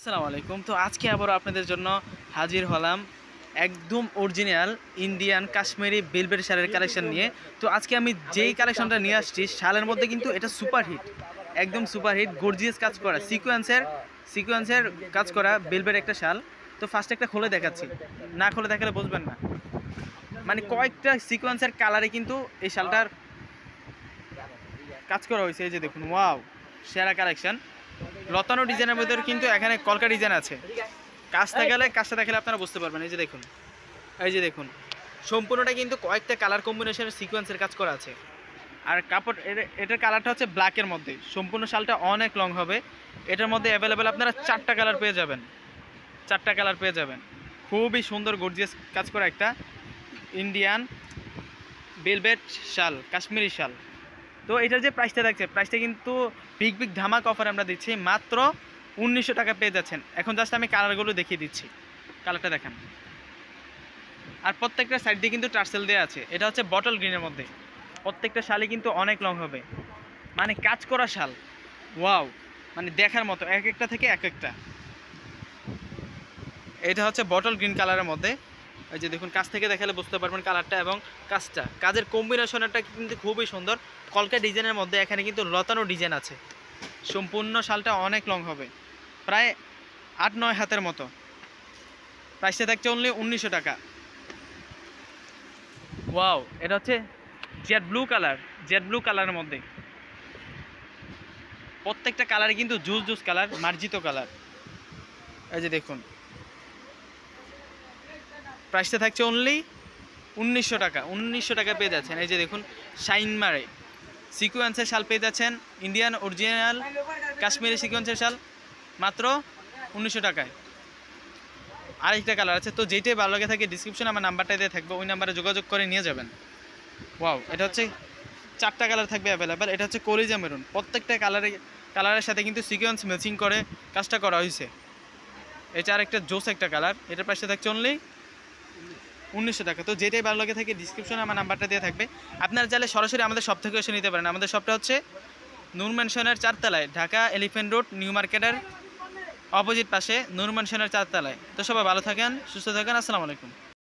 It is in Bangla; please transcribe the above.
আসসালামু আলাইকুম। তো আজকে আবারও আপনাদের জন্য হাজির হলাম একদম অরিজিনাল ইন্ডিয়ান কাশ্মীরি বেলভেট শালের কালেকশন নিয়ে। তো আজকে আমি যেই কালেকশনটা নিয়ে আসছি শালের মধ্যে কিন্তু এটা সুপারহিট, একদম সুপারহিট গর্জিয়াস কাজ করা সিকোয়েন্সের কাজ করা বেলভেট একটা শাল। তো ফার্স্ট একটা খুলে দেখাচ্ছি, না খুলে দেখালে বুঝবেন না। মানে কয়েকটা সিকোয়েন্সের কালারে কিন্তু এই শালটার কাজ করা হয়েছে। এই যে দেখুন, ওয়াও, সেরা কালেকশন। লতানো ডিজাইনের মধ্যে কিন্তু এখানে কলকা ডিজাইন আছে। কাজটা দেখালে আপনারা বুঝতে পারবেন। এই যে দেখুন সম্পূর্ণটা কিন্তু কয়েকটা কালার কম্বিনেশনের সিকোয়েন্সের কাজ করা আছে। আর কাপড় এটার কালারটা হচ্ছে ব্ল্যাকের মধ্যে। সম্পূর্ণ শালটা অনেক লং হবে। এটার মধ্যে অ্যাভেলেবেল আপনারা চারটা কালার পেয়ে যাবেন। খুবই সুন্দর গর্জিয়াস কাজ করা একটা ইন্ডিয়ান বেলভেট শাল, কাশ্মীরি শাল। তো এটার যে প্রাইসটা দেখছে, প্রাইসটা কিন্তু বিগ ধামাক অফার আমরা দিচ্ছি। মাত্র 1900 টাকা পেয়ে যাচ্ছেন। এখন জাস্ট আমি কালারগুলো দেখিয়ে দিচ্ছি, কালারটা দেখেন। আর প্রত্যেকটা সাইড দিয়ে কিন্তু টার্সেল দেওয়া আছে। এটা হচ্ছে বটল গ্রিনের মধ্যে। প্রত্যেকটা শালই কিন্তু অনেক লং হবে, মানে কাজ করা শাল। ওয়াও, মানে দেখার মতো, এক একটা থেকে এক একটা। এটা হচ্ছে বটল গ্রিন কালারের মধ্যে। এই যে দেখুন, কাছ থেকে দেখালে বুঝতে পারবেন কালারটা এবং কাজের কম্বিনেশনটা কিন্তু খুবই সুন্দর। কলকা ডিজাইনের মধ্যে এখানে কিন্তু লতানো ডিজাইন আছে। সম্পূর্ণ শালটা অনেক লং হবে, প্রায় 8-9 হাতের মতো। প্রাইসটা থাকছে অনলি 1900 টাকা। ওয়াও, এটা হচ্ছে জেড ব্লু কালারের মধ্যে। প্রত্যেকটা কালারে কিন্তু জুস কালার, মার্জিত কালার। এই যে দেখুন, প্রাইসটা থাকছে অনলি 1900 টাকা। 1900 টাকা পেয়ে যাচ্ছেন। এই যে দেখুন, শাইন মারে সিকোয়েন্সের শাল পেয়ে যাচ্ছেন, ইন্ডিয়ান অরিজিনাল কাশ্মীরি সিকোয়েন্সের শাল মাত্র 1900 টাকায়। আরেকটা কালার আছে। তো যেটাই ভালো লাগে থাকে ডিসক্রিপশনে আমার নাম্বারটা দিয়ে থাকবে, ওই নাম্বারে যোগাযোগ করে নিয়ে যাবেন। ওয়াও, এটা হচ্ছে চারটা কালার থাকবে অ্যাভেলেবেল। এটা হচ্ছে কলিজা মেরুন। প্রত্যেকটা কালারের সাথে কিন্তু সিকোয়েন্স ম্যাচিং করে কাজটা করা হয়েছে। এটা আরেকটা জোস একটা কালার। এটার প্রাইসটা থাকছে অনলি 1900 টাকা। তো যেটাই ভালো লাগে থাকে ডিসক্রিপশনে আমার নাম্বারটা দিয়ে থাকবে। আপনারা চাইলে সরাসরি আমাদের শপ থেকে এসে নিতে পারেন। আমাদের শপটা হচ্ছে নূর ম্যানশনের 4 তলায়, ঢাকা এলিফ্যান্ট রোড, নিউ মার্কেটের অপোজিট পাশে, নূর ম্যানশনের 4 তলায়। তো সবাই ভালো থাকেন, সুস্থ থাকেন। আসসালামু আলাইকুম।